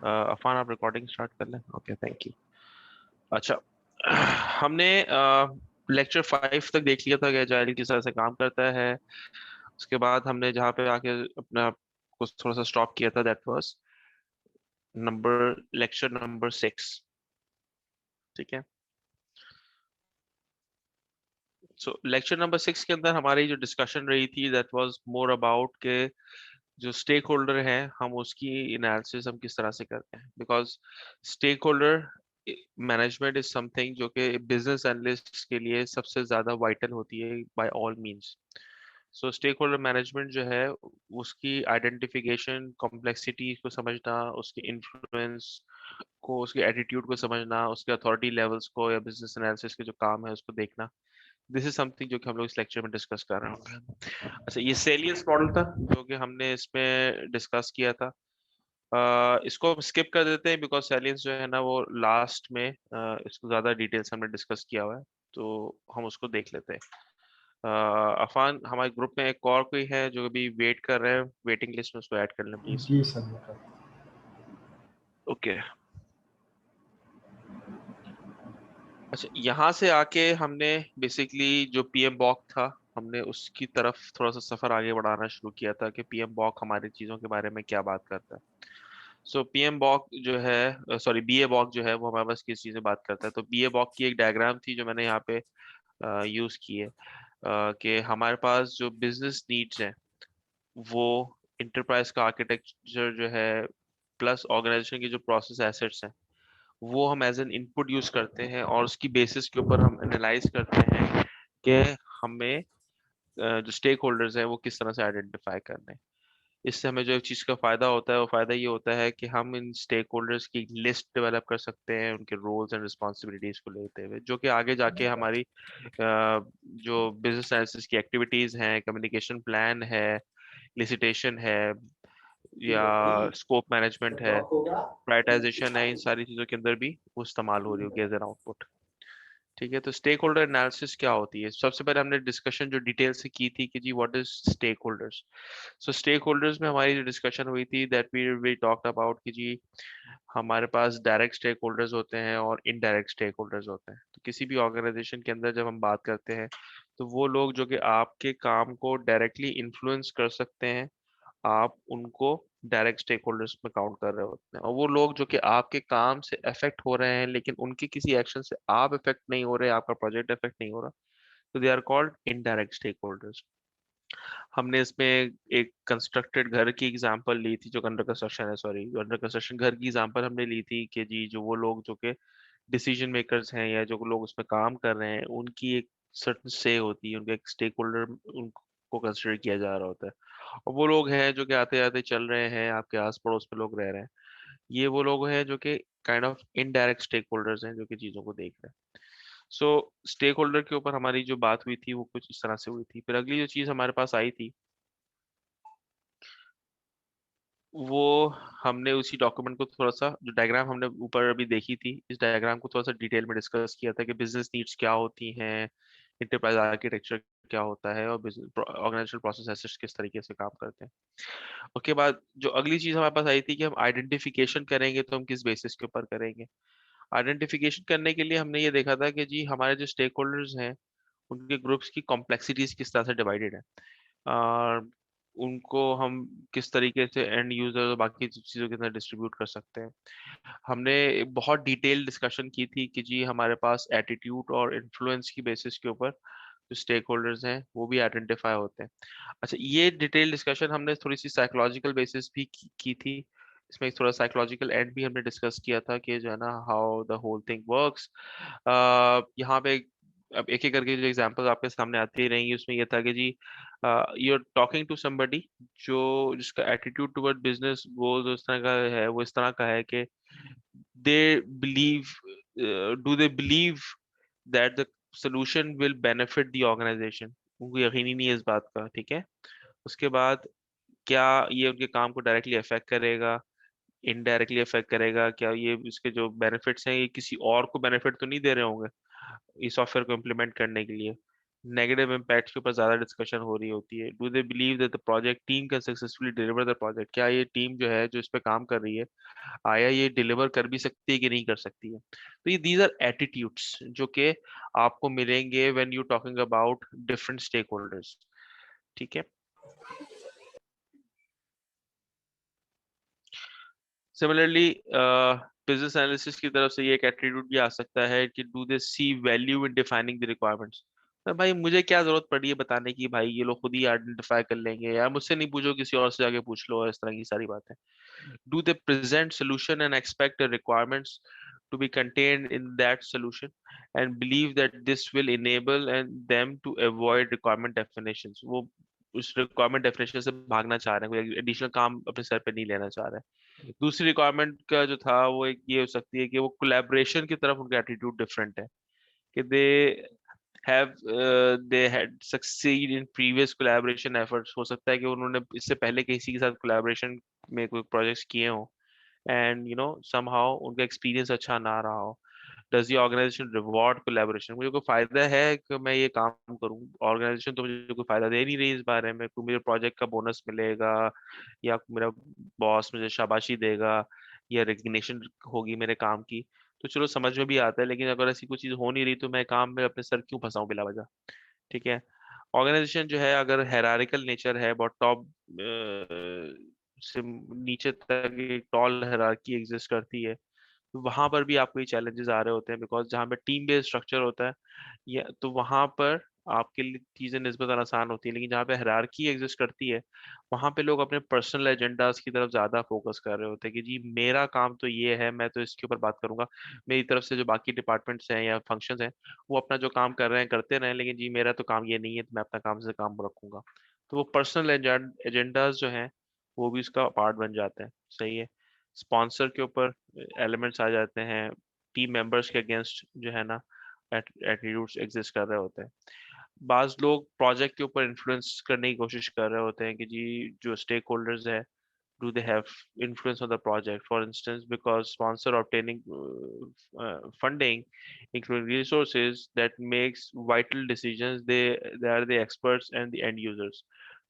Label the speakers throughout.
Speaker 1: अफान आप recording start कर लें। Okay, thank you. अच्छा, हमने लेक्चर 5 तक देख लिया था कि एजाइल किस तरह से काम करता है। उसके बाद हमने जहाँ पे आके अपना कुछ थोड़ा सा स्टॉप किया था, दैट वाज लेक्चर नंबर 6। ठीक है। सो लेक्चर नंबर 6 के अंदर हमारी जो डिस्कशन रही थी, दैट वाज मोर अबाउट के जो स्टेक होल्डर है, हम उसकी एनालिसिस हम किस तरह से करते हैं। Because stakeholder management is something जो कि बिजनेस एनालिस्ट के लिए सबसे ज्यादा वाइटल होती है बाय ऑल मींस। सो स्टेक होल्डर मैनेजमेंट जो है, उसकी आइडेंटिफिकेशन, कॉम्प्लेक्सिटी को समझना, उसके इन्फ्लुएंस को, उसके एटीट्यूड को समझना, उसके अथॉरिटी लेवल्स को या बिजनेस एनालिसिस के जो काम है उसको देखना, दिस इज समथिंग जो कि हम लोग इस लेक्चर में डिस्कस कर रहे होंगे। अच्छा, ये सेलियंस मॉडल था जो कि हमने इसमें डिस्कस किया था। इसको हम स्किप कर देते हैं बिकॉज सेलियंस जो है ना वो लास्ट में इसको ज्यादा डिटेल्स हमने डिस्कस किया हुआ है, तो हम उसको देख लेते हैं। अफान, हमारे ग्रुप में एक और कोई है जो अभी वेट कर रहे हैं, वेटिंग लिस्ट में, उसको ऐड कर लें प्लीज।
Speaker 2: जी सर, मैं कर
Speaker 1: ओके। अच्छा, यहाँ से आके हमने बेसिकली जो पीएम बॉक था, हमने उसकी तरफ थोड़ा सा सफर आगे बढ़ाना शुरू किया था कि पीएम बॉक हमारी चीजों के बारे में क्या बात करता है। सो पीएम बॉक जो है, सॉरी बीए बॉक जो है, वो हमारे पास किस चीज़ में बात करता है। तो बीए बॉक की एक डायग्राम थी जो मैंने यहाँ पे यूज की है, कि हमारे पास जो बिजनेस नीड्स हैं वो इंटरप्राइज का आर्किटेक्चर जो है प्लस ऑर्गेनाइजेशन की जो प्रोसेस एसेट्स हैं वो हम एज एन इनपुट यूज करते हैं, और उसकी बेसिस के ऊपर हम एनालाइज करते हैं कि हमें जो स्टेक होल्डर्स हैं वो किस तरह से आइडेंटिफाई करने हैं। इससे हमें जो एक चीज़ का फायदा होता है, वो फायदा ये होता है कि हम इन स्टेक होल्डर्स की लिस्ट डेवलप कर सकते हैं उनके रोल्स एंड रिस्पॉन्सिबिलिटीज को लेते हुए, जो कि आगे जाके हमारी जो बिजनेस एनालिसिस की एक्टिविटीज हैं, कम्युनिकेशन प्लान है, लिसिटेशन है, या स्कोप मैनेजमेंट है, प्रायोरिटाइजेशन है, इन सारी चीज़ों के अंदर भी वो इस्तेमाल हो रही होगी एज एन आउटपुट। ठीक है। तो स्टेक होल्डर एनालिसिस क्या होती है? सबसे पहले हमने डिस्कशन जो डिटेल से की थी कि जी what is stakeholders. So stakeholders में हमारी जो डिस्कशन हुई थी, दैट वी टॉक्ड अबाउट कि जी हमारे पास डायरेक्ट स्टेक होल्डर्स होते हैं और इनडायरेक्ट स्टेक होल्डर्स होते हैं। तो किसी भी ऑर्गेनाइजेशन के अंदर जब हम बात करते हैं, तो वो लोग जो कि आपके काम को डायरेक्टली इन्फ्लुएंस कर सकते हैं, आप उनको डायरेक्ट स्टेक होल्डर्स में काउंट कर रहे होते हैं। और वो लोग जो कि आपके काम से अफेक्ट हो रहे हैं लेकिन उनके किसी एक्शन से आप इफेक्ट नहीं हो रहे, आपका प्रोजेक्ट इफेक्ट नहीं हो रहा, तो they are called indirect stakeholders. हमने इसमें एक कंस्ट्रक्टेड घर की एग्जांपल ली थी, जो अंडर कंस्ट्रक्शन है, सॉरी, जो अंडर कंस्ट्रक्शन घर की एग्जांपल हमने ली थी कि जी जो वो लोग जो कि डिसीजन मेकर्स हैं या जो लोग उसमें काम कर रहे हैं, उनकी एक सर्टन से होती है, उनका एक स्टेक होल्डर उनको कंसिडर किया जा रहा होता है। और वो लोग हैं जो कि आते आते चल रहे हैं, आपके आस पड़ोस में लोग रह रहे हैं, ये वो लोग हैं जो कि kind of indirect stakeholders हैं जो कि चीज़ों को देख रहे हैं। सो स्टेक होल्डर के ऊपर हमारी जो बात हुई थी वो कुछ इस तरह से हुई थी। फिर अगली जो चीज़ हमारे पास आई थी, वो हमने उसी डॉक्यूमेंट को थोड़ा सा, जो डायग्राम हमने ऊपर अभी देखी थी, इस डायग्राम को थोड़ा सा डिटेल में डिस्कस किया था कि बिजनेस नीड्स क्या होती हैं, इंटरप्राइज आर्किटेक्चर क्या होता है, और ऑर्गेनाइजेशनल प्रोसेस एसेट्स किस तरीके से काम करते हैं। उसके बाद जो अगली चीज हमारे पास आई थी कि हम आइडेंटिफिकेशन करेंगे, तो हम किस बेसिस के ऊपर करेंगे। आइडेंटिफिकेशन करने के लिए हमने ये देखा था कि जी हमारे जो स्टेक होल्डर्स हैं उनके ग्रुप्स की कॉम्प्लेक्सिटीज किस तरह से डिवाइडेड है, और उनको हम किस तरीके से एंड यूजर और बाकी चीज़ों के अंदर डिस्ट्रीब्यूट कर सकते हैं। हमने एक बहुत डिटेल डिस्कशन की थी कि जी हमारे पास एटीट्यूड और इन्फ्लुएंस की बेसिस के ऊपर जो स्टेक होल्डर्स हैं वो भी आइडेंटिफाई होते हैं। अच्छा, ये डिटेल डिस्कशन हमने थोड़ी सी साइकोलॉजिकल बेसिस भी की थी। इसमें एक थोड़ा साइकोलॉजिकल एंड भी हमने डिस्कस किया था कि जो है ना how the whole thing works. यहाँ पे अब एक एक करके जो एग्जांपल्स आपके सामने आती रहेंगी, उसमें ये था कि जी you are talking to somebody जो जिसका एटीट्यूड टुवर्ड बिजनेस गोल्स उस तरह का है, वो इस तरह का है कि they believe do they believe that the solution will benefit the organisation. उनको यकीन ही नहीं है इस बात का। ठीक है। उसके बाद क्या ये उनके काम को डायरेक्टली अफेक्ट करेगा, इनडायरेक्टली अफेक्ट करेगा, क्या ये इसके जो बेनिफिट्स हैं ये किसी और को बेनिफिट तो नहीं दे रहे होंगे इस सॉफ्टवेयर को इम्प्लीमेंट करने के लिए। नेगेटिव इम्पैक्ट के ऊपर ज्यादा डिस्कशन हो रही होती है। Do they believe that the project team can successfully deliver the project, क्या ये टीम जो है जो इस पे काम कर रही है, आया ये डिलीवर कर भी सकती है कि नहीं कर सकती है। तो ये दीज आर एटीट्यूड्स जो कि आपको मिलेंगे when you talking about different stakeholders. ठीक है। सिमिलरली बिजनेस एनालिसिस की तरफ से ये एक एटीट्यूड भी आ सकता है कि do they see value in defining the requirements. भाई मुझे क्या जरूरत पड़ी है बताने की, भाई ये लोग खुद ही आइडेंटिफाई कर लेंगे यार, मुझसे नहीं पूछो किसी और से जाके पूछ लो, इस तरह की सारी बातें। Do they present solution and expect requirements to be contained in that solution and believe that this will enable and them to avoid requirement definitions। वो उस रिक्वायरमेंट डेफिनेशन से भागना चाह रहे हैं, कोई एडिशनल काम अपने सर पे नहीं लेना चाह रहे हैं। दूसरी रिक्वायरमेंट का जो था वो एक ये हो सकती है कि वो कोलैबोरेशन की तरफ उनका एटीट्यूड डिफरेंट है, कि they had succeed in previous collaboration efforts। हो सकता है कि उन्होंने इससे पहले किसी के साथ कोलैबोरेशन में कोई प्रोजेक्ट्स किए हों एंड somehow उनका एक्सपीरियंस अच्छा ना रहा हो। Does the organisation reward collaboration, मुझे कोई फायदा है कि मैं ये काम करूं, ऑर्गेनाइजेशन तो मुझे कोई फायदा दे नहीं रही इस बारे में, कोई मुझे प्रोजेक्ट का बोनस मिलेगा या मेरा बॉस मुझे शाबाशी देगा या रिकग्निशन होगी मेरे काम की, तो चलो समझ में भी आता है। लेकिन अगर ऐसी कोई चीज हो नहीं रही तो मैं काम में अपने सर क्यों फंसाऊं बिला वजह। ठीक है। ऑर्गेनाइजेशन जो है अगर हेरारिकल नेचर है, बहुत टॉप से नीचे तक एक टॉल हेरारकी एग्जिस्ट करती है, तो वहां पर भी आपको ये चैलेंजेस आ रहे होते हैं, बिकॉज जहाँ पे टीम बेस्ड स्ट्रक्चर होता है या तो वहां पर आपके लिए चीजें निस्बतन आसान होती है। लेकिन जहाँ पे हायरार्की एग्जिस्ट करती है वहां पे लोग अपने पर्सनल एजेंडाज की तरफ ज्यादा फोकस कर रहे होते हैं कि जी मेरा काम तो ये है, मैं तो इसके ऊपर बात करूंगा, मेरी तरफ से जो बाकी डिपार्टमेंट्स हैं या फंक्शंस हैं वो अपना जो काम कर रहे हैं करते रहें, लेकिन जी मेरा तो काम ये नहीं है, तो मैं अपना काम से काम रखूंगा। तो वो पर्सनल एजेंडाज जो हैं वो भी उसका पार्ट बन जाते हैं। सही है। स्पॉन्सर के ऊपर एलिमेंट्स आ जाते हैं, टीम मेंबर्स के अगेंस्ट जो है ना एटीट्यूड्स एग्जिस्ट कर रहे होते हैं। बाज लोग प्रोजेक्ट के ऊपर इन्फ्लुएंस करने की कोशिश कर रहे होते हैं कि जी जो स्टेक होल्डर्स है do they have influence on the project, for instance because sponsor obtaining funding including resources that makes vital decisions, they are the experts and the end users।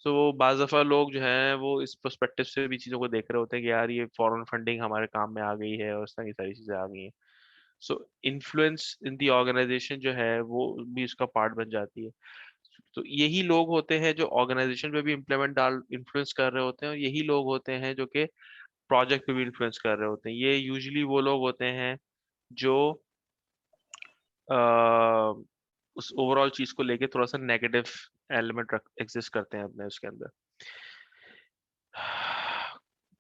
Speaker 1: so बाज दफा लोग जो हैं वो इस पर्सपेक्टिव से भी चीज़ों को देख रहे होते हैं कि यार ये फॉरेन फंडिंग हमारे काम में आ गई है और इस तरह की सारी चीज़ें आ गई हैं। सो इन्फ्लुएंस इन दी ऑर्गेनाइजेशन जो है वो भी उसका पार्ट बन जाती है। तो यही लोग होते हैं जो ऑर्गेनाइजेशन पे भी इम्प्लीमेंट डाल इन्फ्लुएंस कर रहे होते हैं, और यही लोग होते हैं जो कि प्रोजेक्ट पे भी इन्फ्लुएंस कर रहे होते हैं। ये यूजुअली वो लोग होते हैं जो आ, उस ओवरऑल चीज को लेके थोड़ा सा नेगेटिव एलिमेंट एग्जिस्ट करते हैं अपने उसके अंदर।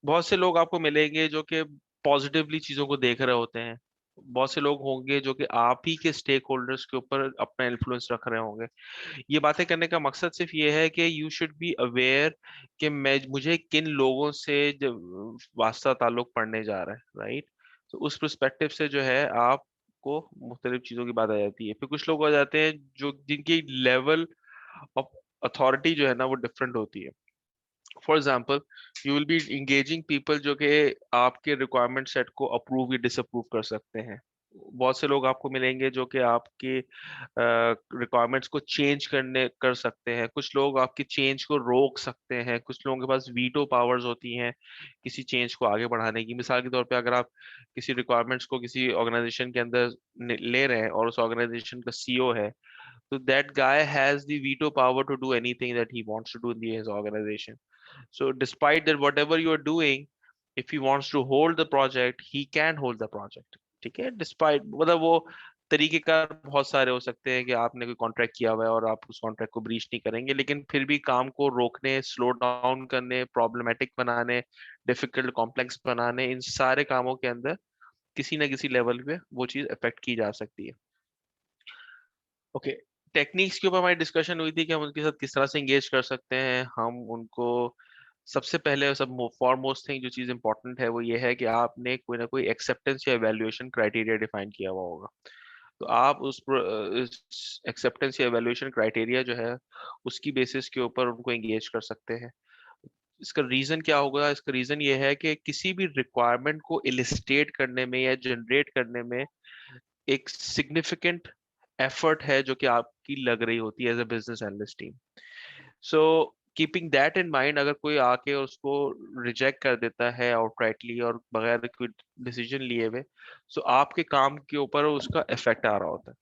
Speaker 1: बहुत से लोग आपको मिलेंगे जो कि पॉजिटिवली चीजों को देख रहे होते हैं, बहुत से लोग होंगे जो कि आप ही के स्टेक होल्डर्स के ऊपर अपना इन्फ्लुएंस रख रहे होंगे। ये बातें करने का मकसद सिर्फ ये है कि यू शुड बी अवेयर कि मैं मुझे किन लोगों से वास्ता ताल्लुक पड़ने जा रहा है, राइट। तो उस पर्सपेक्टिव से जो है आपको मुख्तलिफ चीज़ों की बात आ जाती है। फिर कुछ लोग आ जाते हैं जो जिनकी लेवल ऑफ अथॉरिटी जो है ना वो डिफरेंट होती है। For example you will be engaging people जो कि आपके रिक्वायरमेंट सेट को अप्रूव या डिसअप्रूव कर सकते हैं। बहुत से लोग आपको मिलेंगे जो कि आपके रिक्वायरमेंट्स को चेंज करने कर सकते हैं, कुछ लोग आपकी चेंज को रोक सकते हैं, कुछ लोगों के पास वीटो पावर्स होती हैं किसी चेंज को आगे बढ़ाने की। मिसाल के तौर पे अगर आप किसी रिक्वायरमेंट्स को किसी ऑर्गेनाइजेशन के अंदर ले रहे हैं और उस ऑर्गेनाइजेशन का सीईओ है, तो that guy has the veto power to do anything that he wants to do in his organisation. So despite that, whatever you are doing, if he wants to hold the project, he can hold the project। ठीक है। Despite मतलब वो तरीकेकार बहुत सारे हो सकते हैं कि आपने कोई कॉन्ट्रैक्ट किया हुआ है और आप उस कॉन्ट्रैक्ट को ब्रीच नहीं करेंगे, लेकिन फिर भी काम को रोकने, स्लो डाउन करने, प्रॉब्लमेटिक बनाने, डिफिकल्ट कॉम्प्लेक्स बनाने, इन सारे कामों के अंदर किसी ना किसी लेवल पे वो चीज अफेक्ट की जा सकती है। ओके। टेक्निक्स के ऊपर हमारी डिस्कशन हुई थी कि हम उनके साथ किस तरह से एंगेज कर सकते हैं। हम उनको सबसे पहले सब फॉरमोस्ट थिंग जो चीज इंपॉर्टेंट है वो ये है कि आपने कोई ना कोई एक्सेप्टेंस या एवेल्युएशन क्राइटेरिया डिफाइन किया हुआ होगा। तो आप उस एक्सेप्टेंस या एवेल्युएशन क्राइटेरिया जो है उसकी बेसिस के ऊपर उनको एंगेज कर सकते हैं। इसका रीजन क्या होगा? इसका रीजन ये है कि किसी भी रिक्वायरमेंट को इलिस्टेट करने में या जनरेट करने में एक सिग्निफिकेंट एफर्ट है जो कि आपकी आपकी लग रही होती है as a business analyst team. So keeping that in mind, अगर कोई आके उसको रिजेक्ट कर देता है आउटराइटली और बगैर कोई डिसीजन लिए हुए, सो आपके काम के ऊपर उसका इफेक्ट आ रहा होता है।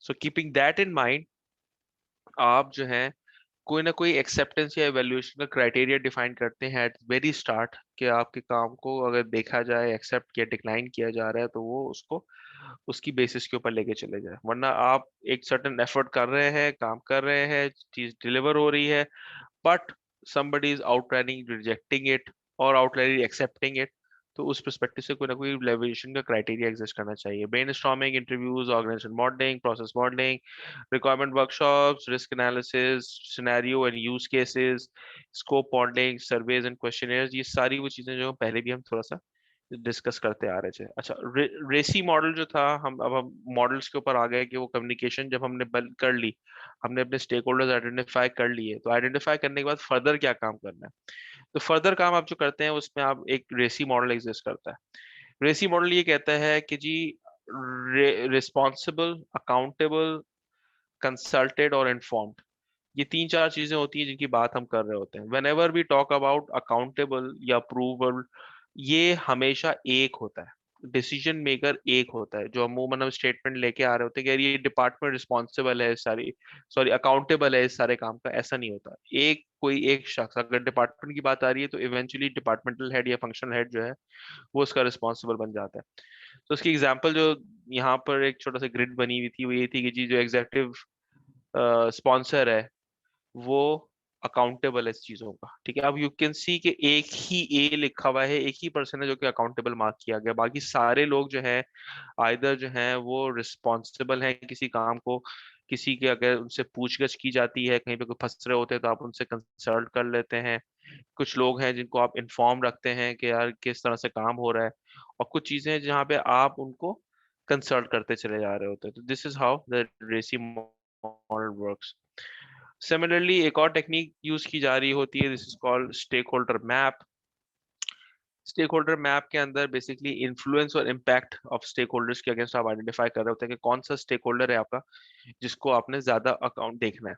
Speaker 1: सो कीपिंग दैट इन माइंड, आप जो है कोई ना कोई एक्सेप्टेंस या एवेल्यूएशन का क्राइटेरिया डिफाइन करते हैं एट वेरी स्टार्ट, कि आपके काम को अगर देखा जाए एक्सेप्ट या डिक्लाइन किया जा रहा है तो वो उसको उसकी बेसिस के ऊपर लेके चले जाए। वरना आप एक सर्टेन एफर्ट कर रहे हैं, काम कर रहे हैं, चीज डिलीवर हो रही है, but somebody is outright rejecting it और outright accepting it, तो उस perspective से कोई ना कोई लेवलेशन का क्राइटेरिया एग्जिस्ट करना चाहिए। Brainstorming, interviews, organisation modelling, process modelling, requirement workshops, risk analysis, scenario and use cases, scope modelling, surveys and questionnaires, ये सारी वो चीजें जो पहले भी हम थोड़ा सा डिस्कस करते आ रहे थे। अच्छा, रेसी मॉडल जो था, हम मॉडल्स के ऊपर आ गए कि वो कम्युनिकेशन जब हमने बंद कर ली, हमने अपने स्टेक होल्डर्स आइडेंटिफाई कर लिए, तो आइडेंटिफाई करने के बाद फर्दर क्या काम करना है। तो फर्दर काम आप जो करते हैं उसमें आप एक रेसी मॉडल एग्जिस्ट करता है। रेसी मॉडल ये कहता है कि जी रिस्पॉन्सिबल, अकाउंटेबल, कंसल्टेड और इन्फॉर्म्ड, ये तीन चार चीजें होती हैं जिनकी बात हम कर रहे होते हैं। Whenever we talk about accountable या अप्रूवल, ये हमेशा एक होता है, डिसीजन मेकर एक होता है, जो अमूमन हम स्टेटमेंट लेके आ रहे होते हैं कि यार ये डिपार्टमेंट रिस्पॉन्सिबल है इस सारी, सॉरी अकाउंटेबल है इस सारे काम का, ऐसा नहीं होता। एक कोई एक शख्स, अगर डिपार्टमेंट की बात आ रही है तो इवेंचुअली डिपार्टमेंटल हेड या फंक्शनल हेड जो है वो उसका रिस्पॉन्सिबल बन जाता है। तो उसकी एग्जाम्पल जो यहाँ पर एक छोटा सा ग्रिड बनी हुई थी वो ये थी कि जी जो एग्जेक्टिव स्पॉन्सर है वो अकाउंटेबल है इस चीजों का, ठीक है। अब यू कैन सी कि एक ही ए लिखा हुआ है, एक ही पर्सन है जो कि अकाउंटेबल मार्क किया गया, बाकी सारे लोग जो है आइदर जो है वो रिस्पॉन्सिबल हैं किसी काम को, किसी के अगर उनसे पूछगछ की जाती है, कहीं पे कोई फंस रहे होते हैं तो आप उनसे कंसल्ट कर लेते हैं। कुछ लोग हैं जिनको आप इन्फॉर्म रखते हैं कि यार किस तरह से काम हो रहा है, और कुछ चीजें हैं जहाँ पे आप उनको कंसल्ट करते चले जा रहे होते हैं। तो this is how the RACI model works. Similarly एक और टेक्निक यूज की जा रही होती है, this is called stakeholder map. Stakeholder map के अंदर बेसिकली इन्फ्लुएंस और इम्पैक्ट ऑफ स्टेक होल्डर्स के अगेंस्ट आप आइडेंटिफाई कर रहे होते हैं कि कौन सा स्टेक होल्डर है आपका जिसको आपने ज्यादा अकाउंट देखना है।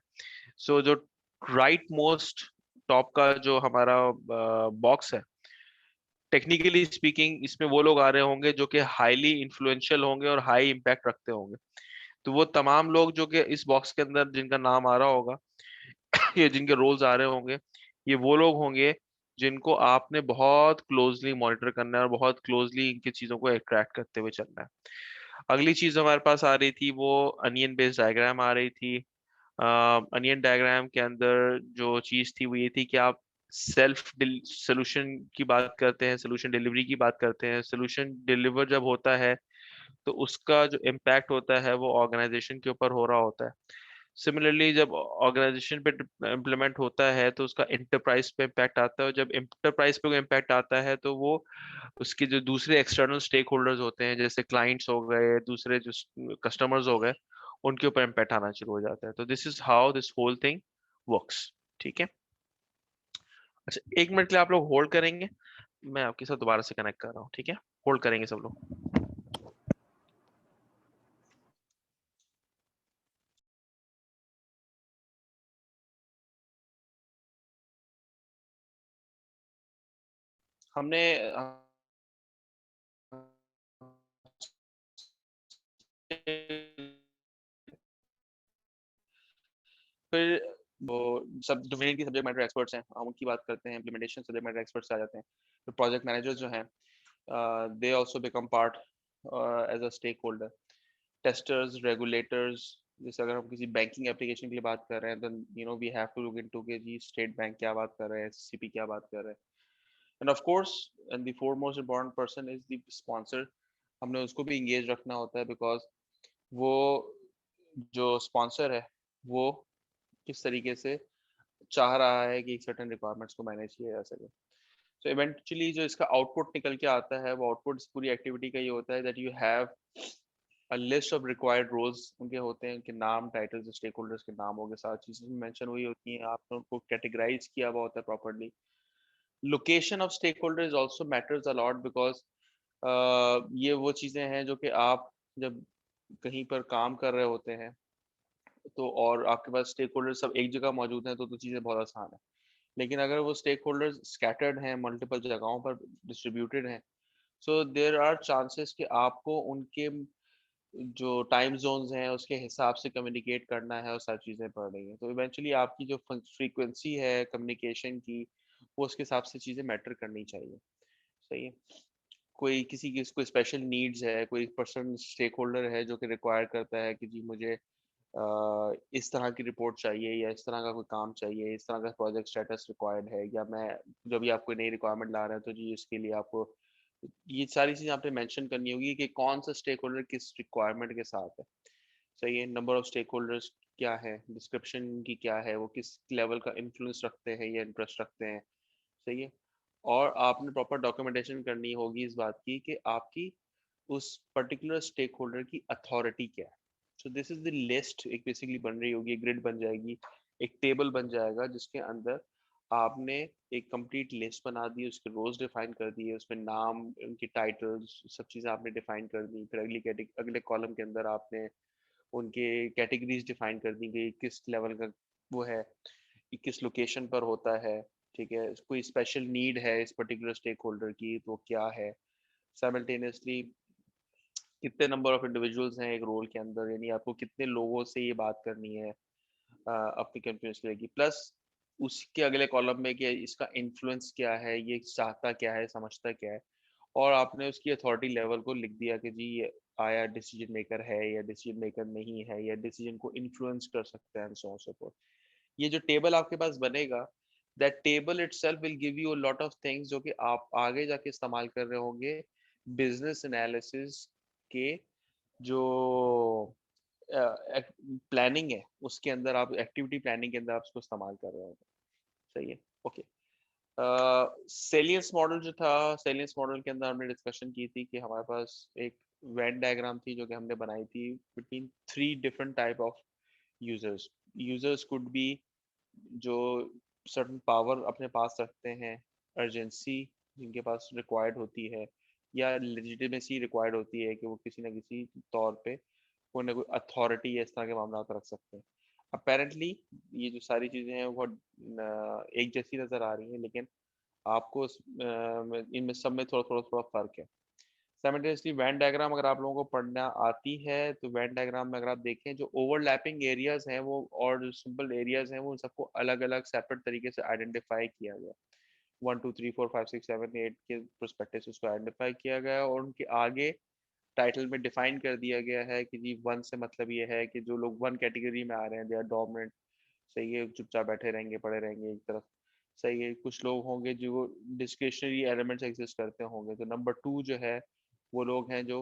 Speaker 1: सो जो राइट मोस्ट टॉप का जो हमारा बॉक्स है, टेक्निकली स्पीकिंग इसमें वो लोग आ रहे होंगे जो कि हाईली इन्फ्लुएंशियल होंगे और हाई इम्पैक्ट रखते होंगे। तो वो तमाम लोग जो कि इस बॉक्स के अंदर जिनका नाम आ रहा होगा ये जिनके रोल्स आ रहे होंगे, ये वो लोग होंगे जिनको आपने बहुत क्लोजली मॉनिटर करना है और बहुत क्लोजली इनकी चीजों को अट्रैक्ट करते हुए चलना है। अगली चीज हमारे पास आ रही थी वो अनियन बेस्ड डायग्राम आ रही थी। अनियन डायग्राम के अंदर जो चीज थी वो ये थी कि आप सेल्फ सोल्यूशन की बात करते हैं, सोल्यूशन डिलीवरी की बात करते हैं। सोल्यूशन डिलीवर जब होता है तो उसका जो इम्पैक्ट होता है वो ऑर्गेनाइजेशन के ऊपर हो रहा होता है। सिमिलरली जब ऑर्गेनाइजेशन पे इम्प्लीमेंट होता है तो उसका इंटरप्राइज पे इम्पैक्ट आता है, और जब इंटरप्राइज पे इम्पैक्ट आता है तो वो उसके जो दूसरे एक्सटर्नल स्टेक होल्डर्स होते हैं जैसे क्लाइंट्स हो गए, दूसरे जो कस्टमर्स हो गए, उनके ऊपर इम्पैक्ट आना शुरू हो जाता है। तो this is how this whole thing works, ठीक है। अच्छा, एक मिनट के लिए आप लोग होल्ड करेंगे, मैं आपके साथ दोबारा से कनेक्ट कर रहा हूँ, ठीक है। होल्ड करेंगे सब लोग। हमने फिर वो सब डोमेन की सब्जेक्ट मैटर एक्सपर्ट्स हैं, हम उनकी बात करते हैं। इम्प्लीमेंटेशन सब्जेक्ट मैटर एक्सपर्ट्स आ जाते हैं। फिर प्रोजेक्ट मैनेजर्स जो हैं, they also become part as a stakeholder. Testers, regulators, जैसे अगर हम किसी बैंकिंग एप्लीकेशन के लिए बात कर रहे हैं, then you know we have to look into के जी स्टेट बैंक क्या बात कर रहे हैं, एससीपी क्या बात कर रहे हैं। End of course and the four most important person is the sponsor, हमने उसको भी इंगेज रखना होता है, बिकॉज वो जो स्पॉन्सर है वो किस तरीके से चाह रहा है कि एक सर्टेन रिक्वायरमेंट्स को मैनेज किया जा सके। सो इवेंचुअली जो इसका आउटपुट निकल के आता है वो आउटपुट इस पूरी एक्टिविटी का ये होता है that you have a list of required roles, उनके होते हैं, उनके नाम, टाइटल्स, स्टेक होल्डर्स के नाम हो गए, सारी चीजें मेंशन हुई होती हैं, आपने उनको कैटेगराइज किया हुआ होता है properly. Location of stakeholder is also matters a lot, because ये वो चीजें हैं जो कि आप जब कहीं पर काम कर रहे होते हैं तो और आपके पास स्टेक होल्डर सब एक जगह मौजूद हैं तो चीज़ें बहुत आसान है। लेकिन अगर वो स्टेक होल्डर्स स्कैटर्ड हैं, मल्टीपल जगहों पर डिस्ट्रीब्यूटेड हैं, सो देयर आर चांसेस कि आपको उनके जो टाइम जोन्स हैं उसके हिसाब से कम्युनिकेट करना है और सारी चीज़ें पड़ रही हैं। तो इवेंचुअली आपकी जो फ्रीक्वेंसी है कम्युनिकेशन की, वो उसके हिसाब से चीज़ें मैटर करनी चाहिए। सही है। कोई किसी की कोई स्पेशल नीड्स है, कोई पर्सन स्टेक होल्डर है जो कि रिक्वायर करता है कि जी मुझे इस तरह की रिपोर्ट चाहिए या इस तरह का कोई काम चाहिए, इस तरह का प्रोजेक्ट स्टेटस रिक्वायर्ड है, या मैं जब भी आप कोई नई रिक्वायरमेंट ला रहे हैं तो जी इसके लिए आपको ये सारी चीज़ें आपने मेंशन करनी होगी कि कौन सा स्टेक होल्डर किस रिक्वायरमेंट के साथ है। सही है। नंबर ऑफ स्टेक होल्डर्स क्या है, डिस्क्रिप्शन की क्या है, वो किस लेवल का इन्फ्लुएंस रखते हैं या इंटरेस्ट रखते हैं। सही है। और आपने प्रॉपर डॉक्यूमेंटेशन करनी होगी इस बात की कि आपकी उस पर्टिकुलर स्टेक होल्डर की अथॉरिटी क्या है। So this is the list एक बेसिकली बन रही होगी, एक ग्रिड बन जाएगी, एक टेबल बन जाएगा जिसके अंदर आपने एक कंप्लीट लिस्ट बना दी, उसके रोज डिफाइन कर दिए, उसमें नाम, उनकी टाइटल्स, सब चीज़ें आपने डिफाइन कर दी। फिर अगले कॉलम के अंदर आपने उनके कैटेगरीज डिफाइन कर दी गई, किस लेवल का वो है, कि किस लोकेशन पर होता है। ठीक है। कोई स्पेशल नीड है इस पर्टिकुलर स्टेक होल्डर की तो क्या है। साइमल्टेनियसली कितने नंबर ऑफ इंडिविजुअल्स हैं एक रोल के अंदर, यानी आपको कितने लोगों से ये बात करनी है अपनी कंफ्यूज रहेगी। प्लस उसके अगले कॉलम में कि इसका इन्फ्लुएंस क्या है, ये चाहता क्या है, समझता क्या है। और आपने उसकी अथॉरिटी लेवल को लिख दिया कि जी ये आया डिसीजन मेकर है या डिसीजन मेकर नहीं है, या डिसीजन को इन्फ्लुएंस कर सकता है and so on so fourth. ये जो टेबल आपके पास बनेगा, that table itself will give you a lot of things जो कि आप आगे जाके इस्तेमाल कर रहे होंगे बिजनेस एनालिसिस के जो प्लानिंग है उसके अंदर, आप एक्टिविटी प्लानिंग के अंदर आप उसको इस्तेमाल कर रहे होंगे। सही है। ओके। सेलियंस मॉडल जो था, सेलियंस मॉडल के अंदर हमने डिस्कशन की थी कि हमारे पास एक वेन डायग्राम थी जो कि हमने बनाई थी between three different type of users. Users could be जो सर्टन पावर अपने पास रखते हैं, अर्जेंसी जिनके पास रिक्वायर्ड होती है, या लेजिटिमेसी रिक्वायर्ड होती है कि वो किसी ना किसी तौर पे कोई ना कोई अथॉरिटी या इस तरह के मामला रख सकते हैं। अपेरेंटली ये जो सारी चीज़ें हैं वो एक जैसी नज़र आ रही हैं, लेकिन आपको इनमें सब में थोड़ा थोड़ा थोड़ा फर्क है। साइमल्टेनियसली वैन डायग्राम अगर आप लोगों को पढ़ना आती है तो वैन डायग्राम में अगर आप देखें जो ओवरलैपिंग एरियाज हैं वो और जो सिंपल एरियाज हैं वो सबको अलग अलग सेपरेट तरीके से आइडेंटिफाई किया गया। 1 2 3 4 5 6 7 8 के परस्पेक्टिव से उसको आइडेंटिफाई किया गया और उनके आगे टाइटल में डिफाइन कर दिया गया है कि जी वन से मतलब ये है कि जो लोग वन कैटेगरी में आ रहे हैं दे आर डोमिनेंट। सही है। चुपचाप बैठे रहेंगे, पड़े रहेंगे एक तरफ। सही है। कुछ लोग होंगे जो डिस्क्रिशनरी एलिमेंट्स एग्जिस्ट करते होंगे। तो नंबर टू जो है वो लोग हैं जो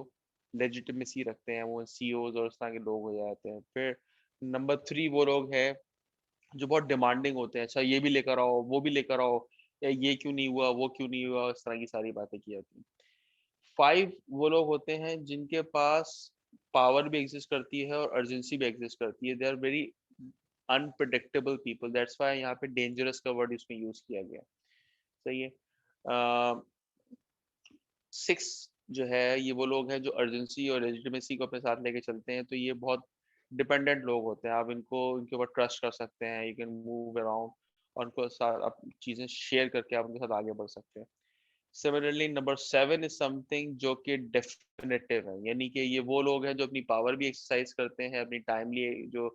Speaker 1: लेजिटिमेसी रखते हैं, वो सीईओज और इस तरह के लोग हो जाते हैं। फिर नंबर थ्री वो लोग हैं जो बहुत डिमांडिंग होते हैं, अच्छा ये भी लेकर आओ, वो भी लेकर आओ, या ये क्यों नहीं हुआ, वो क्यों नहीं हुआ, इस तरह की सारी बातें की जाती हैं। फाइव वो लोग होते हैं जिनके पास पावर भी एग्जिस्ट करती है और अर्जेंसी भी एग्जिस्ट करती है। They are very unpredictable people, that's why यहाँ पे डेंजरस का वर्ड इसमें यूज किया गया। सही है। सिक्स जो है ये वो लोग हैं जो अर्जेंसी और लेजिटिमेसी को अपने साथ लेके चलते हैं। तो ये बहुत डिपेंडेंट लोग होते हैं, आप इनको इनके ऊपर ट्रस्ट कर सकते हैं, यू कैन मूव अराउंड और उनको साथ आप चीज़ें शेयर करके आप उनके साथ आगे बढ़ सकते हैं। Similarly number seven is something जो कि डेफिनेटिव है, यानी कि ये वो लोग हैं जो अपनी पावर भी एक्सरसाइज करते हैं, अपनी टाइमली जो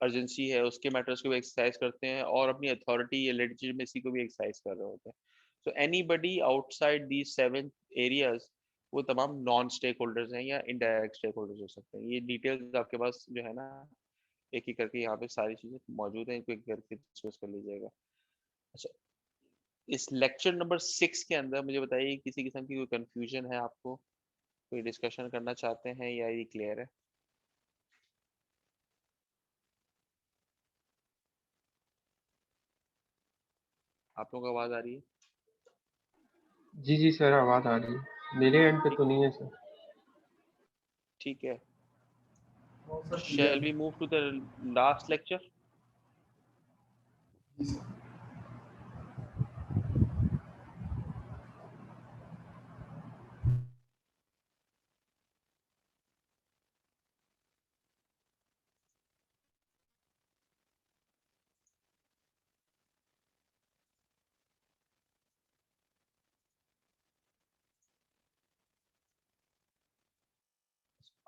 Speaker 1: अर्जेंसी है उसके मैटर्स को भी एक्सरसाइज करते हैं और अपनी अथॉरिटी या लेजिटिमेसी को भी एक्सरसाइज कर रहे होते हैं। So anybody outside the seven areas वो तमाम नॉन स्टेक होल्डर्स हैं या इनडायरेक्ट स्टेक होल्डर्स हो सकते हैं। ये डिटेल्स आपके पास जो है ना एक एक करके यहाँ पे सारी चीजें मौजूद हैं, इनको एक करके डिस्कस कर लीजिएगा। अच्छा, इस लेक्चर नंबर 6 के अंदर मुझे बताइए किसी किस्म की कोई कंफ्यूजन है आपको, कोई डिस्कशन करना चाहते हैं या ये क्लियर है? आप लोगों को आवाज आ रही है?
Speaker 2: जी जी सर, आवाज़ आ रही है। मेरे एंड पे
Speaker 1: ठीक
Speaker 2: तो नहीं है सर।
Speaker 1: ठीक है। Shall we move to the last lecture?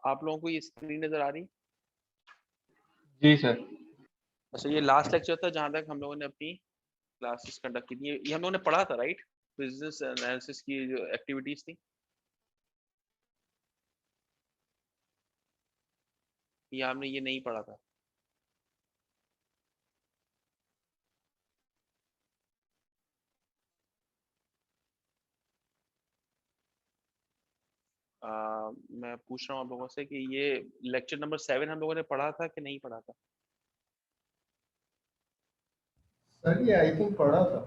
Speaker 1: आप लोगों को ये स्क्रीन नजर आ रही?
Speaker 2: जी सर।
Speaker 1: अच्छा, ये लास्ट लेक्चर था जहां तक हम लोगों ने अपनी क्लासेस कंडक्ट की थी, ये हम लोगों ने पढ़ा था राइट? बिजनेस एनालिसिस की जो एक्टिविटीज थी, ये हमने ये नहीं पढ़ा था। मैं पूछ रहा हूँ आप लोगों से कि ये लेक्चर नंबर 7 हम लोगों ने पढ़ा था कि नहीं पढ़ा था?
Speaker 2: सर ये आई थिंक पढ़ा था।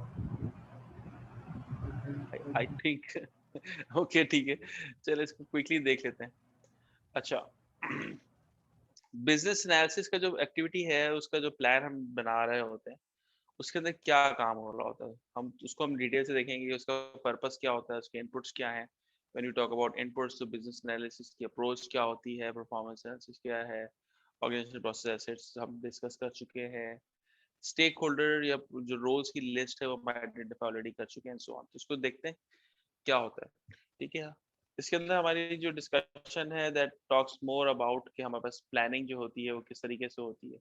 Speaker 1: आई थिंक ओके ठीक है, चलो इसको क्विकली देख लेते हैं। अच्छा, बिजनेस एनालिसिस का जो एक्टिविटी है, उसका जो प्लान हम बना रहे होते हैं, उसके अंदर क्या काम हो रहा होता है, हम उसको हम डिटेल से देखेंगे कि उसका पर्पस क्या होता है, उसके इनपुट्स क्या हैं। When you talk about inputs तो बिजनेस एनालिसिस की अप्रोच क्या होती है, परफॉर्मेंस एनालिसिस क्या है, ऑर्गेनाइजेशन प्रोसेस एसेट्स हम डिस्कस कर चुके हैं, स्टेक होल्डर या जो रोल्स की लिस्ट है वो हम आइडेंटिफाई ऑलरेडी कर चुके हैं, सो ऑन। तो इसको देखते हैं क्या होता है, ठीक है। इसके अंदर हमारी जो डिस्कशन है दैट टॉक्स मोर अबाउट कि हमारे पास प्लानिंग जो होती है वो किस तरीके से होती है,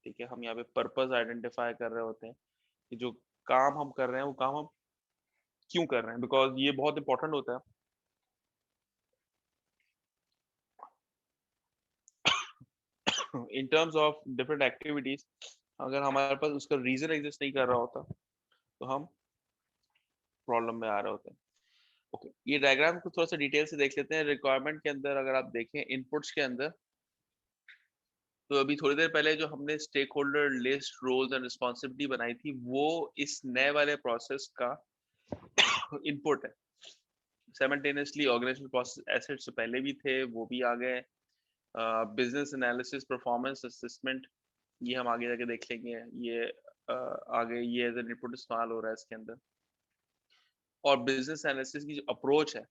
Speaker 1: ठीक है। हम यहाँ पे पर्पस आइडेंटिफाई कर रहे होते हैं कि जो काम हम कर रहे हैं वो काम हम क्यों कर रहे हैं, बिकॉज ये बहुत इंपॉर्टेंट होता है in terms of different activities. अगर हमारे पास उसका रीजन एग्जिस्ट नहीं कर रहा होता तो हम प्रॉब्लम में आ रहे होते हैं। ओके, ये डायग्राम को थोड़ा सा डिटेल से देख लेते हैं। रिक्वायरमेंट के अंदर अगर आप देखें इनपुट्स के अंदर, तो अभी थोड़ी देर पहले जो हमने stakeholder list roles and responsibility बनाई थी वो इस नए वाले प्रोसेस का इनपुट है। साइमल्टेनियसली ऑर्गेनाइजेशनल प्रोसेस एसेट्स जो पहले भी थे वो भी आ गए। बिजनेस एनालिसिस, परफॉर्मेंस असेसमेंट, ये हम आगे जाके देख लेंगे। ये आगे ये एज एन इनपुट इस्तेमाल हो रहा है इसके अंदर। और बिजनेस एनालिसिस की जो अप्रोच है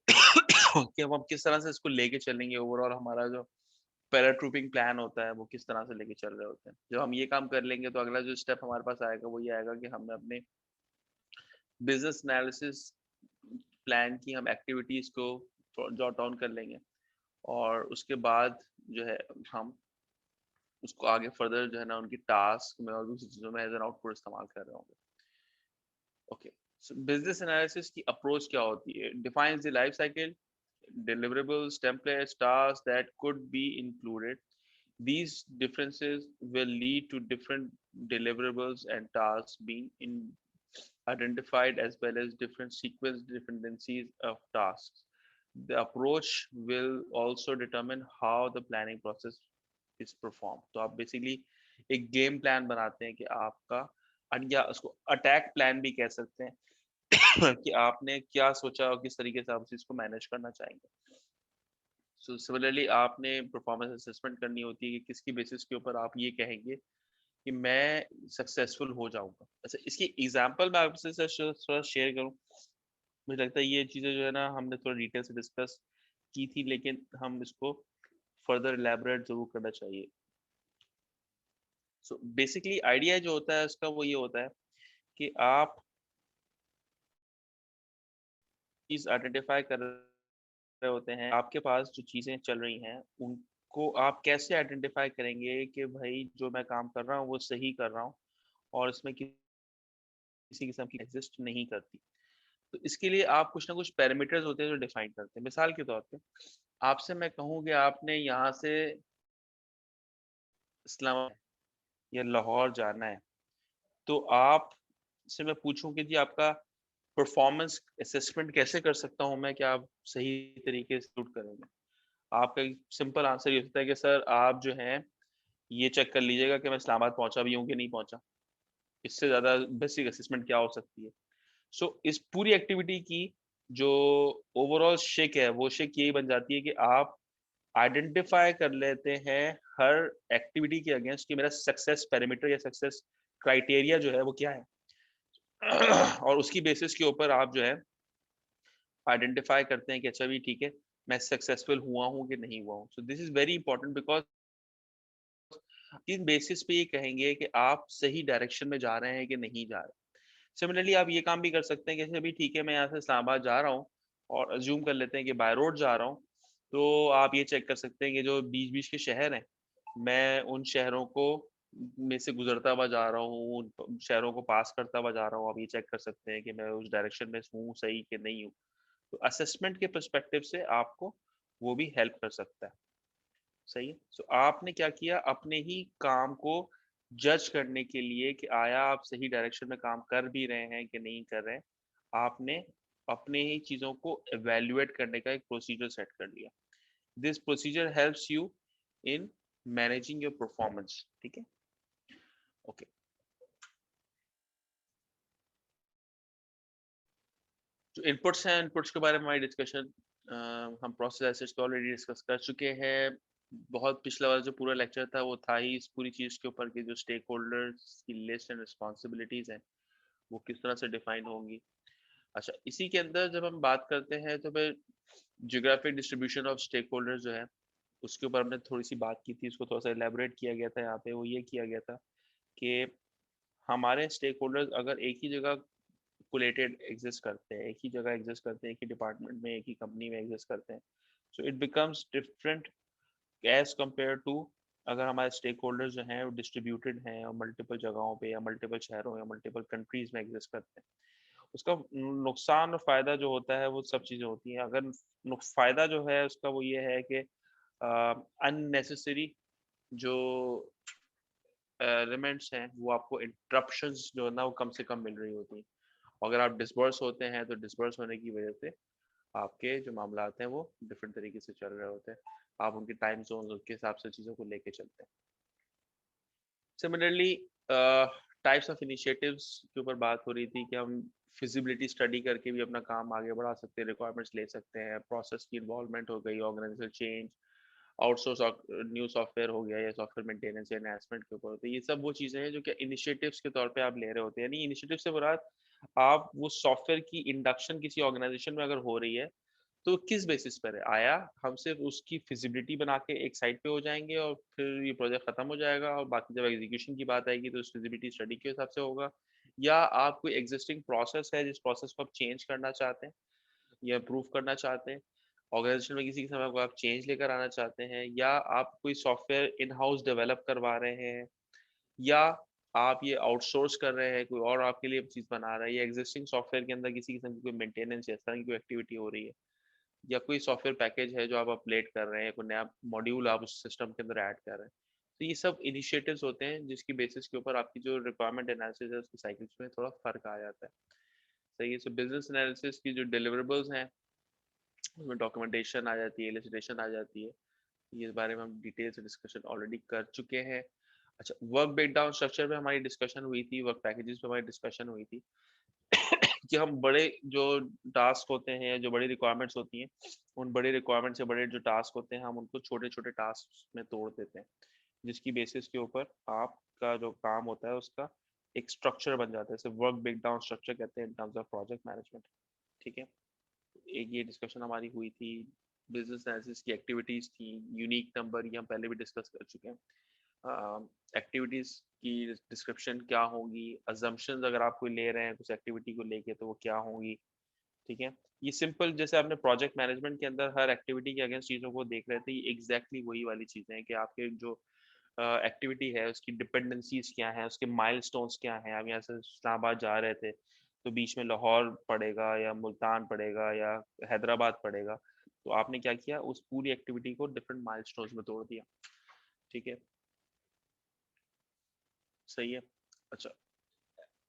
Speaker 1: कि हम किस तरह से इसको लेके चलेंगे, ओवरऑल हमारा जो पैराट्रूपिंग प्लान होता है वो किस तरह से लेके चल रहे होते हैं। जब हम ये काम कर लेंगे तो अगला जो स्टेप हमारे पास आएगा वो ये आएगा कि हम अपने बिजनेस एनालिसिस प्लान की हम एक्टिविटीज को जॉट डाउन कर लेंगे, और उसके बाद जो है हम उसको आगे फर्दर जो है ना उनकी टास्क में और दूसरी चीजों में एज एन आउटपुट इस्तेमाल कर रहे होंगे। ओके, सो बिजनेस एनालिसिस की अप्रोच क्या होती है? Defines the life cycle, deliverables, templates, tasks that could be included. These differences will lead to different deliverables and tasks being identified, as well as different sequence dependencies of tasks. The approach will also determine how the planning process is performed. तो आप basically एक game plan बनाते हैं कि आपका, या उसको attack plan भी कह सकते हैं कि आपने क्या सोचा और किस तरीके से आप उस चीज को मैनेज करना चाहेंगे। सो सिमिलरली आपने परफॉर्मेंस असेसमेंट करनी होती है कि किसकी बेसिस के ऊपर आप ये कहेंगे कि मैं सक्सेसफुल हो जाऊंगा। अच्छा, इसकी एग्जांपल मैं आपसे थोड़ा शेयर करूं, मुझे लगता है ये चीज़ें जो है ना हमने थोड़ा डिटेल से डिस्कस की थी, लेकिन हम इसको फर्दर एलैबोरेट जरूर करना चाहिए। सो बेसिकली आइडिया जो होता है उसका वो ये होता है कि आप चीज आइडेंटिफाई कर रहे होते हैं, आपके पास जो चीजें चल रही हैं उनको आप कैसे आइडेंटिफाई करेंगे कि भाई जो मैं काम कर रहा हूँ वो सही कर रहा हूँ और इसमें किसी किस्म की एग्जिस्ट नहीं करती। तो इसके लिए आप कुछ ना कुछ पैरामीटर्स होते हैं जो डिफाइन करते हैं। मिसाल के तौर पे आपसे मैं कहूँ कि आपने यहाँ से इस्लामाबाद या लाहौर जाना है, तो आप से मैं पूछूं कि जी आपका परफॉर्मेंस असेसमेंट कैसे कर सकता हूँ मैं कि आप सही तरीके से शूट करेंगे। आपका एक सिंपल आंसर ये होता है कि सर आप जो हैं ये चेक कर लीजिएगा कि मैं इस्लामाबाद पहुंचा भी हूँ कि नहीं पहुंचा। इससे ज़्यादा बेसिक असेसमेंट क्या हो सकती है? सो इस पूरी एक्टिविटी की जो ओवरऑल शेक है वो शेक यही बन जाती है कि आप आइडेंटिफाई कर लेते हैं हर एक्टिविटी के अगेंस्ट कि मेरा सक्सेस पैरामीटर या सक्सेस क्राइटेरिया जो है वो क्या है और उसकी बेसिस के ऊपर आप जो है आइडेंटिफाई करते हैं कि अच्छा भी ठीक है, मैं सक्सेसफुल हुआ हूँ कि नहीं हुआ हूँ। So this is very important because in basis पे ये कहेंगे कि आप सही डायरेक्शन में जा रहे हैं कि नहीं जा रहे। सिमिलरली आप ये काम भी कर सकते हैं कि अभी ठीक है मैं यहाँ से इस्लामाबाद जा रहा हूँ और अज्यूम कर लेते हैं कि बाय रोड जा रहा हूँ, तो आप ये चेक कर सकते हैं कि जो बीच-बीच के शहर हैं, मैं उन शहरों को में से गुज़रता हुआ जा रहा हूँ, उन शहरों को पास करता हुआ जा रहा हूँ। आप ये चेक कर सकते हैं कि मैं उस डायरेक्शन में हूँ सही कि नहीं हूँ। तो असेसमेंट के पर्सपेक्टिव से आपको वो भी हेल्प कर सकता है। सही है? सो आपने क्या किया, अपने ही काम को जज करने के लिए कि आया आप सही डायरेक्शन में काम कर भी रहे हैं कि नहीं कर रहे हैं, आपने अपने ही चीज़ों को इवैल्यूएट करने का एक प्रोसीजर सेट कर लिया। This procedure helps you in managing your performance. ठीक है? ओके। जो इनपुट्स हैं, इनपुट्स के बारे में हमारी डिस्कशन हम प्रोसेस एसेट्स पे ऑलरेडी डिस्कस कर चुके हैं। बहुत पिछला वाला जो पूरा लेक्चर था वो था ही इस पूरी चीज़ के ऊपर कि जो स्टेक होल्डर्स की लिस्ट एंड रिस्पॉन्सिबिलिटीज़ हैं वो किस तरह से डिफाइन होंगी। अच्छा, इसी के अंदर जब हम बात करते हैं तो फिर geographic distribution of stakeholders जो है उसके ऊपर हमने थोड़ी सी बात की थी, उसको थोड़ा सा एलैबोरेट किया गया था यहाँ पे। वो ये किया गया था कि हमारे स्टेक होल्डर्स अगर एक ही जगह कोलेटेड एग्जिस्ट करते हैं, एक ही जगह एग्जिस्ट करते हैं, एक ही डिपार्टमेंट में, एक ही कंपनी में एग्जिस्ट करते हैं, so it becomes different as compare to अगर हमारे स्टेक होल्डर्स जो हैं वो डिस्ट्रीब्यूटेड हैं और मल्टीपल जगहों पे या मल्टीपल शहरों या मल्टीपल कंट्रीज में एग्जिस्ट करते हैं। उसका नुकसान और फायदा जो होता है वो सब चीज़ें होती हैं। अगर फायदा जो है उसका वो ये है कि अननेसेसरी जो एलिमेंट्स हैं वो आपको इंटरप्शंस जो है ना वो कम से कम मिल रही होती हैं। अगर आप डिसबर्स होते हैं तो डिसबर्स होने की वजह से आपके जो मामलात हैं वो डिफरेंट तरीके से चल रहे होते हैं। आप उनके टाइम जोन के हिसाब से चीज़ों को लेके चलते हैं। सिमिलरली टाइप्स ऑफ इनिशिएटिव्स के ऊपर बात हो रही थी कि हम फिजिबिलिटी स्टडी करके भी अपना काम आगे बढ़ा सकते हैं, रिक्वायरमेंट्स ले सकते हैं, प्रोसेस की इन्वॉल्वमेंट हो गई, organisation change, outsource new software हो गया या सॉफ्टवेयर मेंटेनेंस या एनहांसमेंट के ऊपर। तो ये सब वो चीज़ें हैं जो कि इनिशिएटिव्स के तौर पे आप ले रहे होते हैं। यानी इनिशिएटिव से मुराद आप वो सॉफ्टवेयर की इंडक्शन किसी ऑर्गेनाइजेशन में अगर हो रही है तो किस बेसिस पर है? आया हम सिर्फ उसकी फिजिबिलिटी बना के एक साइड पे हो जाएंगे और फिर ये प्रोजेक्ट खत्म हो जाएगा और बाकी जब एग्जीक्यूशन की बात आएगी तो उस फिजिबिलिटी स्टडी के हिसाब से होगा, या आप कोई एग्जिस्टिंग प्रोसेस है जिस प्रोसेस को आप चेंज करना चाहते हैं या इम्प्रूव करना चाहते हैं, ऑर्गेनाइजेशन में किसी के समय को आप चेंज लेकर आना चाहते हैं, या आप कोई सॉफ्टवेयर इन हाउस डेवलप करवा रहे हैं, या आप ये आउटसोर्स कर रहे हैं, कोई और आपके लिए चीज़ बना रहा है, या एग्जिस्टिंग सॉफ्टवेयर के अंदर किसी किस्म की कोई मेंटेनेंस या इस तरह की कोई एक्टिविटी हो रही है, या कोई सॉफ्टवेयर पैकेज है जो आप अपडेट कर रहे हैं, कोई नया मॉड्यूल आप उस सिस्टम के अंदर ऐड कर रहे हैं। तो ये सब इनिशिएटिव्स होते हैं जिसकी बेसिस के ऊपर आपकी जो रिक्वायरमेंट एनालिसिस है उसकी साइकिल्स में थोड़ा फर्क आ जाता है। सही है। सो बिजनेस एनालिसिस की जो डिलीवरेबल्स हैं उसमें डॉक्यूमेंटेशन आ जाती है, इलस्ट्रेशन आ जाती है। ये इस बारे में हम डिटेल से डिस्कशन ऑलरेडी कर चुके हैं। अच्छा, वर्क ब्रेकडाउन स्ट्रक्चर पे हमारी डिस्कशन हुई थी, वर्क पैकेजेस पे हमारी डिस्कशन हुई थी कि हम बड़े जो टास्क होते हैं, जो बड़ी रिक्वायरमेंट्स होती हैं, उन बड़ी रिक्वायरमेंट से बड़े जो टास्क होते हैं हम उनको छोटे छोटे टास्क में तोड़ देते हैं, जिसकी बेसिस के ऊपर आपका जो काम होता है उसका एक स्ट्रक्चर बन जाता है। इसे वर्क ब्रेकडाउन स्ट्रक्चर कहते हैं in terms of project management. ठीक है, एक ये डिस्कशन हमारी हुई थी। बिजनेस एनालिसिस की एक्टिविटीज थी, यूनिक नंबर, ये हम पहले भी डिस्कस कर चुके हैं। एक्टिविटीज की डिस्क्रिप्शन क्या होगी, अजम्पशंस अगर आप कोई ले रहे हैं कुछ एक्टिविटी को लेके तो वो क्या होंगी। ठीक है, ये सिंपल जैसे आपने प्रोजेक्ट मैनेजमेंट के अंदर हर एक्टिविटी के अगेंस्ट चीज़ों को देख रहे थे, ये एग्जैक्टली वही वाली चीज़ें हैं कि आपके जो एक्टिविटी है उसकी डिपेंडेंसीज क्या है, उसके माइलस्टोन्स क्या हैं। आप यहाँ से इस्लामाबाद जा रहे थे तो बीच में लाहौर पड़ेगा या मुल्तान पड़ेगा या हैदराबाद पड़ेगा, तो आपने क्या किया, उस पूरी एक्टिविटी को डिफरेंट माइलस्टोन्स में तोड़ दिया। ठीक है, सही है। अच्छा,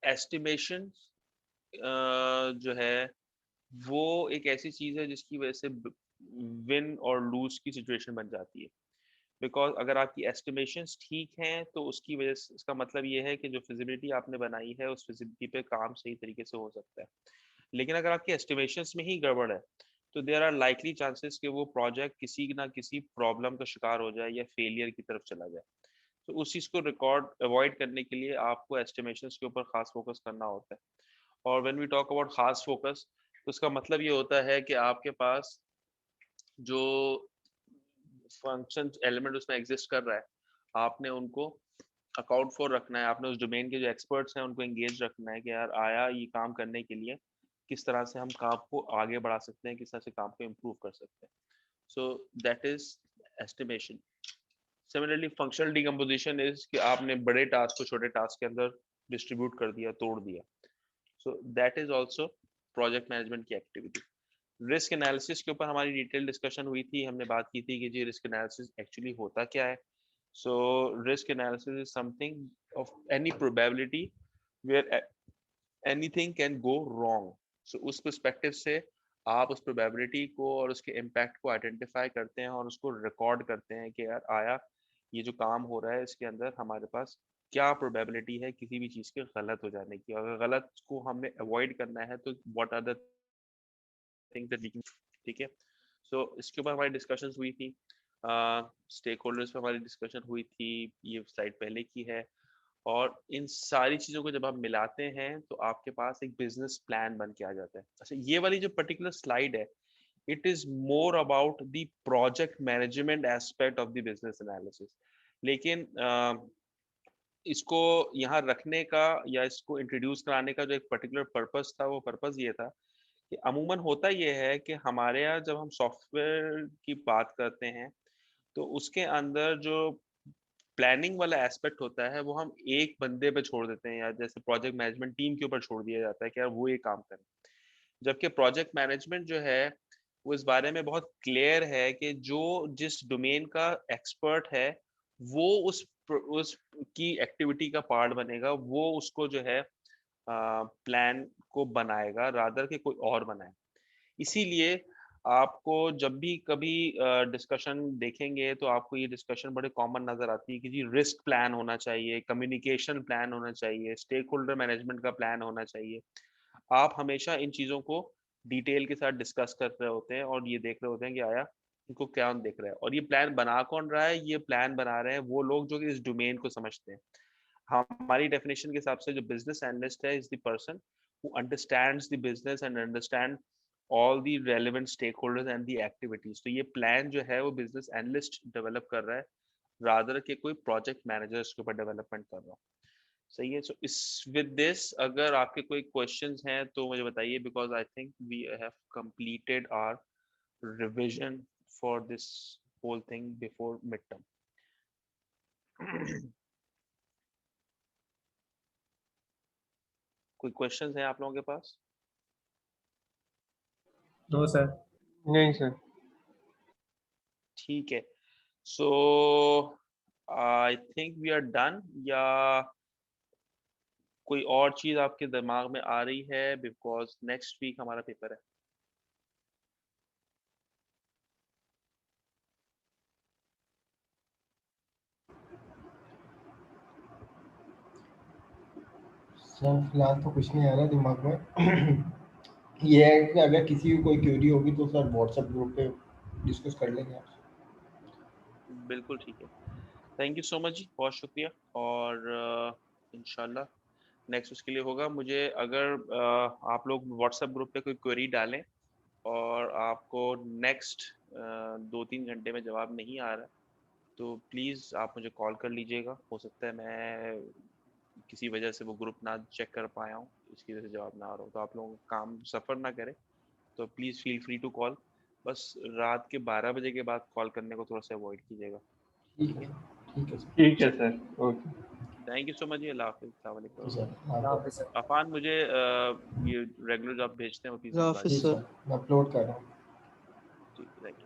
Speaker 1: एस्टिमेशन जो है वो एक ऐसी चीज़ है जिसकी वजह से विन और लूज की सिचुएशन बन जाती है। बिकॉज अगर आपकी एस्टिमेशंस ठीक हैं तो उसकी वजह से इसका मतलब ये है कि जो फिजिबिलिटी आपने बनाई है उस फिजिबिलिटी पे काम सही तरीके से हो सकता है। लेकिन अगर आपकी एस्टिमेशंस में ही गड़बड़ है तो देर आर लाइकली चांसेस कि वो प्रोजेक्ट किसी ना किसी प्रॉब्लम का शिकार हो जाए या फेलियर की तरफ चला जाए। तो उस चीज़ को रिकॉर्ड अवॉइड करने के लिए आपको एस्टिमेशंस के ऊपर खास फोकस करना होता है। और व्हेन वी टॉक अबाउट खास फोकस तो उसका मतलब ये होता है कि आपके पास जो फंक्शन एलिमेंट उसमें एग्जिस्ट कर रहा है आपने उनको अकाउंट फॉर रखना है। आपने उस डोमेन के जो एक्सपर्ट्स हैं उनको एंगेज रखना है कि यार आया ये काम करने के लिए किस तरह से हम काम को आगे बढ़ा सकते हैं, किस तरह से काम को इम्प्रूव कर सकते हैं। So that is estimation. Similarly functional decomposition is कि आपने बड़े टास्क को छोटे टास्क के अंदर डिस्ट्रीब्यूट कर दिया, तोड़ दिया. So that is also project management की एक्टिविटी. रिस्क एनालिसिस के ऊपर हमारी डिटेल डिस्कशन हुई थी. हमने बात की थी कि जी रिस्क एनालिसिस एक्चुअली होता क्या है. So risk analysis is something of any probability where anything can go wrong. So उस पर्सपेक्टिव से आप उस प्रोबेबिलिटी को और उसके इम्पैक्ट को आइडेंटिफाई करते हैं और उसको रिकॉर्ड करते हैं कि यार आया ये जो काम हो रहा है इसके अंदर हमारे पास क्या प्रोबेबिलिटी है किसी भी चीज़ के गलत हो जाने की. अगर गलत को हमने अवॉइड करना है तो what are the things that we can. ठीक है. सो इसके ऊपर हमारी डिस्कशंस हुई थी. स्टेक होल्डर्स पे हमारी डिस्कशन हुई थी. ये स्लाइड पहले की है. और इन सारी चीज़ों को जब आप मिलाते हैं तो आपके पास एक बिजनेस प्लान बन के आ जाता है. अच्छा ये वाली जो पर्टिकुलर स्लाइड है it is more about the project management aspect of the business analysis. लेकिन इसको यहाँ रखने का या इसको इंट्रोड्यूस कराने का जो एक पर्टिकुलर पर्पस था वो पर्पस ये था कि अमूमन होता ये है कि हमारे यहाँ जब हम सॉफ्टवेयर की बात करते हैं तो उसके अंदर जो प्लानिंग वाला एस्पेक्ट होता है वो हम एक बंदे पे छोड़ देते हैं या जैसे प्रोजेक्ट मैनेजमेंट टीम के ऊपर छोड़ दिया जाता है कि यार वो ये काम करें. जबकि प्रोजेक्ट मैनेजमेंट जो है वो इस बारे में बहुत क्लियर है कि जो जिस डोमेन का एक्सपर्ट है वो उस की एक्टिविटी का पार्ट बनेगा. वो उसको जो है प्लान को बनाएगा रादर के कोई और बनाए. इसीलिए आपको जब भी कभी डिस्कशन देखेंगे तो आपको ये डिस्कशन बड़े कॉमन नजर आती है कि जी रिस्क प्लान होना चाहिए, कम्युनिकेशन प्लान होना चाहिए, स्टेक होल्डर मैनेजमेंट का प्लान होना चाहिए. आप हमेशा इन चीज़ों को डिटेल के साथ डिस्कस कर रहे होते हैं और ये देख रहे होते हैं कि आया इनको क्या देख रहा है और ये प्लान बना कौन रहा है. ये प्लान बना रहे हैं वो लोग जो कि इस डोमेन को समझते हैं. हमारी डेफिनेशन के हिसाब से जो बिजनेस एनालिस्ट है is the person who understands the business and understand all the relevant stakeholders and the activities. तो ये प्लान जो है वो बिजनेस एनालिस्ट डेवलप कर रहा है रादर के कोई प्रोजेक्ट मैनेजर इसके ऊपर डेवलपमेंट कर रहा हो. सही है. सो इस विद दिस अगर आपके कोई क्वेश्चंस हैं तो मुझे बताइए because I think we have completed our revision for this whole thing before mid term. कोई क्वेश्चंस हैं आप लोगों के पास?
Speaker 3: No sir.
Speaker 2: नहीं सर.
Speaker 1: ठीक है. So I think we are done. या कोई और चीज आपके दिमाग में आ रही है बिकॉज नेक्स्ट वीक हमारा पेपर है.
Speaker 3: सर फिलहाल तो कुछ नहीं आ रहा दिमाग में. ये है कि अगर किसी को कोई क्वेरी होगी तो सर व्हाट्सएप ग्रुप पे डिस्कस कर लेंगे आप.
Speaker 1: बिल्कुल ठीक है. थैंक यू सो मच जी. बहुत शुक्रिया. और इंशाल्लाह नेक्स्ट उसके लिए होगा. मुझे अगर आप लोग व्हाट्सएप ग्रुप पे कोई क्वेरी डालें और आपको नेक्स्ट 2-3 घंटे में जवाब नहीं आ रहा तो प्लीज़ आप मुझे कॉल कर लीजिएगा. हो सकता है मैं किसी वजह से वो ग्रुप ना चेक कर पाया हूँ इसकी वजह से जवाब ना आ रहा हो. तो आप लोग काम सफ़र ना करें तो please feel free to call. बस रात के 12 बजे के बाद कॉल करने को थोड़ा सा अवॉइड कीजिएगा.
Speaker 3: ठीक है. ठीक है सर.
Speaker 2: ठीक है sir. Okay.
Speaker 1: Thank you so much जी. अल्लाह हाफिज़. अस्सलाम वालेकुम.
Speaker 3: सर
Speaker 1: अफान मुझे ये रेगुलर जॉब भेजते हैं वो प्लीज़ भिजवा
Speaker 4: हाफिज
Speaker 3: जी
Speaker 1: दीजिए.
Speaker 4: सर.
Speaker 3: सर मैं अपलोड कर रहा हूँ.
Speaker 1: जी थैंक यू.